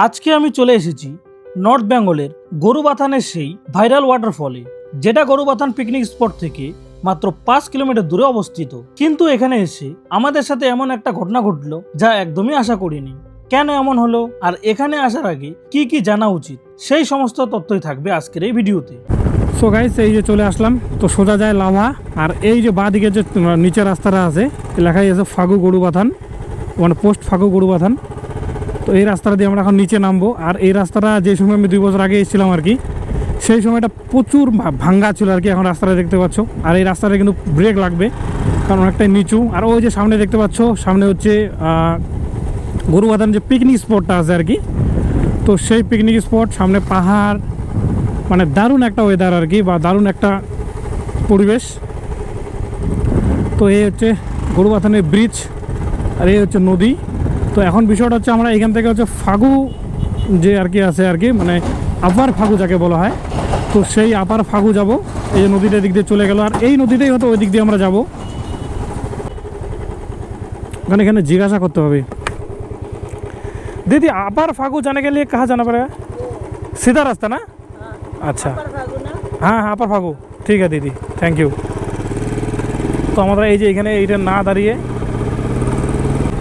আজকে আমি চলে এসেছি নর্থ বেঙ্গলের গরুবাথানের সেই ভাইরাল ওয়াটারফলে, যেটা গরুবাথান পিকনিক স্পট থেকে মাত্র 5 কিলোমিটার দূরে অবস্থিত। কিন্তু এখানে এসে আমাদের সাথে এমন একটা ঘটনা ঘটলো যা একদমই আশা করিনি। কেন এমন হলো আর এখানে আসার আগে কি কি জানা উচিত, সেই সমস্ত তথ্যই থাকবে আজকের এই ভিডিওতে। সো গাইস, এই যে চলে আসলাম, তো সোজা যায় লাভা। আর এই যে বাঁ দিকে যে নিচের রাস্তাটা আছে, লেখাই আছে ফাগু গরুবাথান, মানে পোস্ট ফাগু গরুবাথান। তো এই রাস্তাটা দিয়ে আমরা এখন নিচে নামবো। আর এই রাস্তাটা যে সময় আমি 2 বছর আগে এসেছিলাম আর কি, সেই সময়টা প্রচুর ভাঙ্গা ছিল আর কি। এখন রাস্তাটা দেখতে পাচ্ছ, আর এই রাস্তাটা কিন্তু ব্রেক লাগবে কারণ অনেকটাই নিচু। আর ওই যে সামনে দেখতে পাচ্ছ, সামনে হচ্ছে গরুবাথান যে পিকনিক স্পটটা আছে আর কি। তো সেই পিকনিক স্পট, সামনে পাহাড়, মানে দারুণ একটা ওয়েদার আর কি, বা দারুণ একটা পরিবেশ। তো এই হচ্ছে গরুবাথানের ব্রিজ, আর এই হচ্ছে নদী। তো এখন বিষয়টা হচ্ছে আমরা এখান থেকে হচ্ছে ফাগু যে আর কি আছে আর কি, মানে আপার ফাগু যাকে বলা হয়, তো সেই আপার ফাগু যাব। এই যে নদীটা দিক দিয়ে চলে গেল, আর এই নদীটাই হয়তো ওই দিক দিয়ে আমরা যাব। এখানে জিজ্ঞাসা করতে হবে, दीदी अपर फागू जाने के लिए कहाँ जाना पड़ेगा? सीधा रास्ता ना? अच्छा, हाँ हाँ अपर फागू, ठीक है दीदी, थैंक यू। তো আমরা এই যে এখানে এইটা না দাঁড়িয়ে,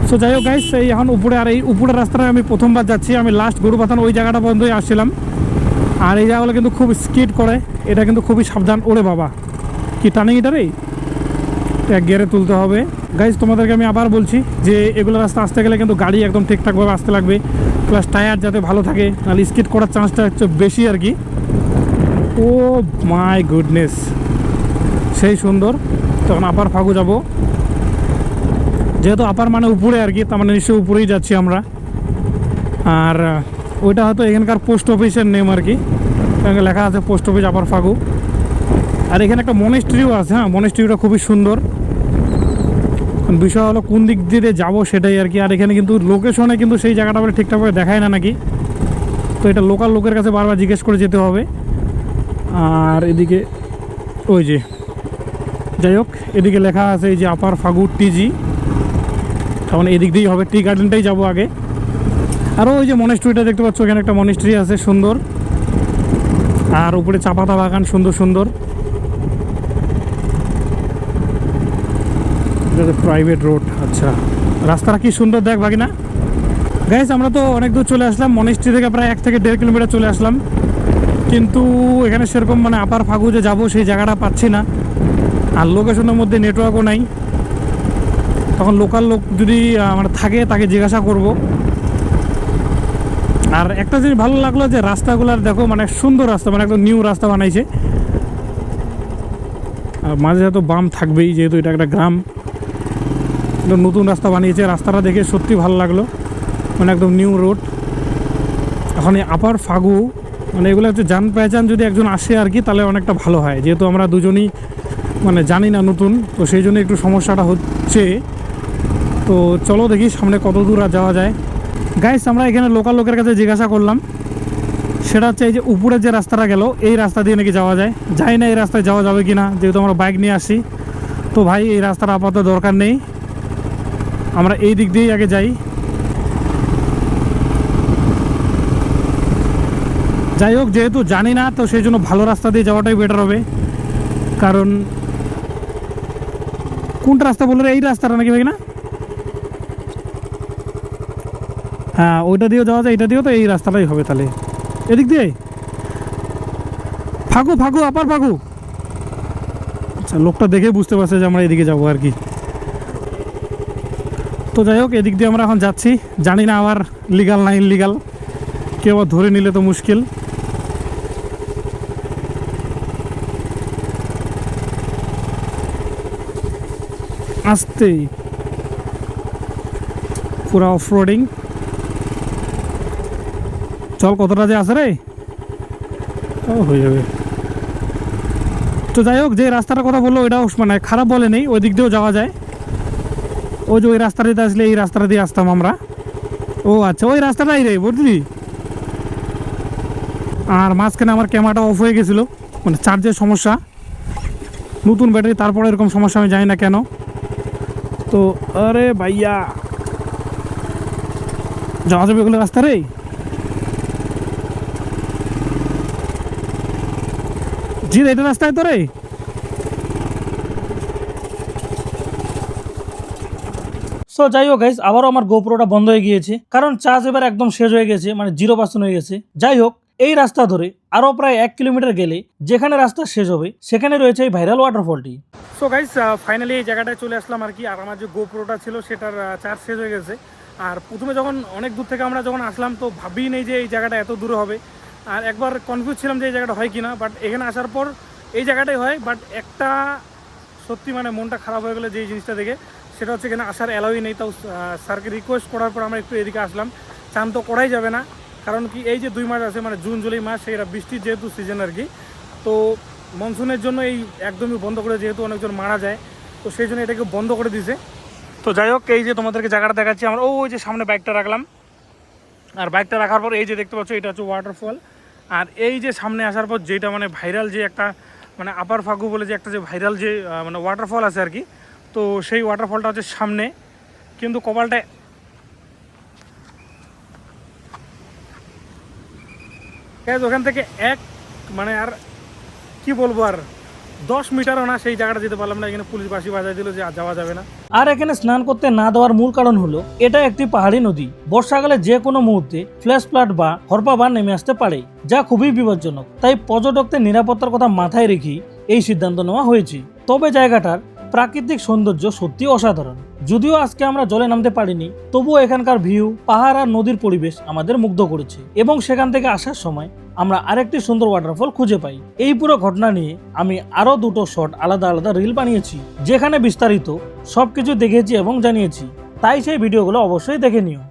সো যাই হোক গাইস, এই এখন উপরে, আর এই উপরের রাস্তাটা আমি প্রথমবার যাচ্ছি। আমি লাস্ট গরুবাথান ওই জায়গাটা পর্যন্তই আসছিলাম। আর এই জায়গাগুলো কিন্তু খুব স্কিড করে, এটা কিন্তু খুবই সাবধান। ওরে বাবা, কি টার্নিং এটা রে, এক গিয়ারে তুলতে হবে। গাইজ তোমাদেরকে আমি আবার বলছি যে এগুলো রাস্তা আসতে গেলে কিন্তু গাড়ি একদম ঠিকঠাকভাবে আসতে লাগবে, প্লাস টায়ার যাতে ভালো থাকে, নাহলে স্কিড করার চান্সটা হচ্ছে বেশি আর কি। ও মাই গুডনেস, সেই সুন্দর। তখন আপার ফাগু যাব, যেহেতু আপার মানে উপরে আর কি, তার মানে নিশ্চয়ই উপরেই যাচ্ছি আমরা। আর ওইটা হয়তো এখানকার পোস্ট অফিসের নেম আর কি, লেখা আছে পোস্ট অফিস আপার ফাগু। আর এখানে একটা মনেস্ট্রিও আছে, হ্যাঁ মনেস্ট্রিটা খুবই সুন্দর। বিষয় হলো কোন দিক দিয়ে যাবো সেটাই আর কি। আর এখানে কিন্তু লোকেশনে কিন্তু সেই জায়গাটা আমরা ঠিকঠাকভাবে দেখায় না নাকি, তো এটা লোকাল লোকের কাছে বারবার জিজ্ঞেস করে যেতে হবে। আর এদিকে ওই যে, যাই হোক, এদিকে লেখা আছে এই যে আপার ফাগু টিজি, তখন এদিক দিয়েই হবে, টি গার্ডেনটাই যাবো আগে। আরও ওই যে মনেস্ট্রিটা দেখতে পাচ্ছ, এখানে একটা মনেস্ট্রি আছে সুন্দর, আর উপরে চা পাতা বাগান সুন্দর সুন্দর। প্রাইভেট রোড, আচ্ছা রাস্তাটা কি সুন্দর দেখ ভাগিনা। গাইস আমরা তো অনেক দূর চলে আসলাম, মনেস্ট্রি থেকে প্রায় 1 থেকে 1.5 কিলোমিটার চলে আসলাম, কিন্তু এখানে সেরকম মানে আপার ফাগু যে যাবো সেই জায়গাটা পাচ্ছি না। আর লোকেশনের মধ্যে নেটওয়ার্কও নাই। তখন লোকাল লোক যদি মানে থাকে, তাকে জিজ্ঞাসা করব। আর একটা জিনিস ভালো লাগলো যে রাস্তাগুলার দেখো, মানে সুন্দর রাস্তা, মানে একদম নিউ রাস্তা বানাইছে। আর মাঝে হয়তো বাম থাকবেই, যেহেতু এটা একটা গ্রাম, নতুন রাস্তা বানিয়েছে। রাস্তাটা দেখে সত্যি ভালো লাগলো, মানে একদম নিউ রোড। এখন এই আপার ফাগু, মানে এগুলো হচ্ছে জান পেহচান যদি একজন আসে আর কি, তাহলে অনেকটা ভালো হয়। যেহেতু আমরা দুজনই মানে জানি না, নতুন, তো সেই জন্য একটু সমস্যাটা হচ্ছে। তো চলো দেখি সামনে কত দূর আর যাওয়া যায়। গাইস আমরা এখানে লোকাল লোকের কাছে জিজ্ঞাসা করলাম, সেটা হচ্ছে এই যে উপরে যে রাস্তাটা গেল, এই রাস্তা দিয়ে নাকি যাওয়া যায়। যাই না এই রাস্তায় যাওয়া যাবে কি না, যেহেতু আমরা বাইক নিয়ে আসি। তো ভাই এই রাস্তাটা আপাতত দরকার নেই, আমরা এই দিক দিয়েই আগে যাই। যাই হোক, যেহেতু জানি না, তো সেই জন্য ভালো রাস্তা দিয়ে যাওয়াটাই বেটার হবে। কারণ কোনটা রাস্তা বললো, এই রাস্তাটা নাকি ভাই না? হ্যাঁ ওইটা দিয়েও যাওয়া যায়, এটা দিয়েও, তো এই রাস্তাটাই হবে তাহলে। এদিক দিয়ে ফাগু ফাগু আপার ফাগু, আচ্ছা লোকটা দেখে বুঝতে পারছে যে আমরা এদিকে যাবো আর কি। তো যাই হোক, এদিক দিয়ে আমরা এখন যাচ্ছি। জানি না আবার লিগাল না ইনলিগাল, কেউ আবার ধরে নিলে তো মুশকিল। আসতেই পুরা অফ রোডিং। চল কতটা যে আছে রে, ও হয়ে যাবে। তো যাই হোক, যে রাস্তাটার কথা বললো ওইটাও মানে খারাপ বলে নেই, ওই দিক দিয়েও যাওয়া যায়। ওই যে ওই রাস্তাটা দিয়ে আসলে এই রাস্তাটা দিয়ে আসতাম আমরা। ও আচ্ছা, ওই রাস্তাটাই রে, বুঝলি। আর মাঝখানে আমার ক্যামেরাটা অফ হয়ে গেছিলো, মানে চার্জের সমস্যা, নতুন ব্যাটারি, তারপরে এরকম সমস্যা, আমি জানি না কেন। তো আরে ভাইয়া, যাওয়া যাবে এগুলো রাস্তা রে। জি এটা রাস্তায় তো রে। সো যাই হোক গাইস, আবারও আমার গোপ্রোটা বন্ধ হয়ে গিয়েছে, কারণ চার্জ এবার একদম শেষ হয়ে গেছে, মানে 0% হয়ে গেছে। যাই হোক, এই রাস্তা ধরে আরো প্রায় 1 কিলোমিটার গেলে যেখানে রাস্তা শেষ হবে সেখানে রয়েছে এই ভাইরাল ওয়াটারফলটি। সো গাইস, ফাইনালি এই জায়গাটায় চলে আসলাম আর কি। আর আমার যে গোপ্রোটা ছিল সেটার চার্জ শেষ হয়ে গেছে। আর প্রথমে যখন অনেক দূর থেকে আমরা যখন আসলাম তো ভাবিই নেই যে এই জায়গাটা এত দূরে হবে। আর একবার কনফিউজ ছিলাম যে এই জায়গাটা হয় কিনা, বাট এখানে আসার পর এই জায়গাটাই হয়। বাট একটা সত্যি মানে মনটা খারাপ হয়ে গেলো যে এই জিনিসটা দেখে, সেটা হচ্ছে এখানে আসার অ্যালাউই নেই। তাও স্যারকে রিকোয়েস্ট করার পর আমরা একটু এদিকে আসলাম। চান তো করাই যাবে না, কারণ কি এই যে 2 মাস আছে, মানে জুন জুলাই মাস, সেটা বৃষ্টির যেহেতু সিজন আর কি, তো মনসুনের জন্য এই একদমই বন্ধ করে, যেহেতু অনেকজন মারা যায়, তো সেই জন্য এটাকে বন্ধ করে দিছে। তো যাই হোক, এই যে তোমাদেরকে জায়গাটা দেখাচ্ছি, আমরা ওই যে সামনে বাইকটা রাখলাম। আর বাইকটা রাখার পর এই যে দেখতে পাচ্ছ, এটা হচ্ছে ওয়াটারফল। আর এই যে সামনে আসার পর যেটা মানে ভাইরাল যে একটা মানে আপার ফাগু বলে যে একটা যে ভাইরাল যে মানে ওয়াটারফল আছে আর কি, তো সেই ওয়াটারফলটা হচ্ছে সামনে। কিন্তু কপালটা ওখান থেকে মানে আর কি বলবো, আর 10 মিটারও না সেই জায়গাটা যেতে পারলাম না। এখানে পুলিশ বাসি বাজাই দিল যে যাওয়া যাবে না। আর এখানে স্নান করতে না দেওয়ার মূল কারণ হলো এটা একটি পাহাড়ি নদী, বর্ষাকালে যে কোনো মুহূর্তে ফ্ল্যাশ ফ্লাড বা হরপাবান নেমে আসতে পারে, যা খুবই বিপজ্জনক। তাই পর্যটকদের নিরাপত্তার কথা মাথায় রেখেই এই সিদ্ধান্ত নেওয়া হয়েছে। তবে জায়গাটার প্রাকৃতিক সৌন্দর্য সত্যি অসাধারণ। যদিও আজকে আমরা জলে নামতে পারিনি, তবুও এখানকার ভিউ, পাহাড় আর নদীর পরিবেশ আমাদের মুগ্ধ করেছে। এবং সেখান থেকে আসার সময় আমরা আরেকটি সুন্দর ওয়াটারফল খুঁজে পাই। এই পুরো ঘটনা নিয়ে আমি আরো 2টো শর্ট আলাদা আলাদা রিল বানিয়েছি, যেখানে বিস্তারিত সবকিছু দেখেছি এবং জানিয়েছি। তাই সেই ভিডিওগুলো অবশ্যই দেখে নিও।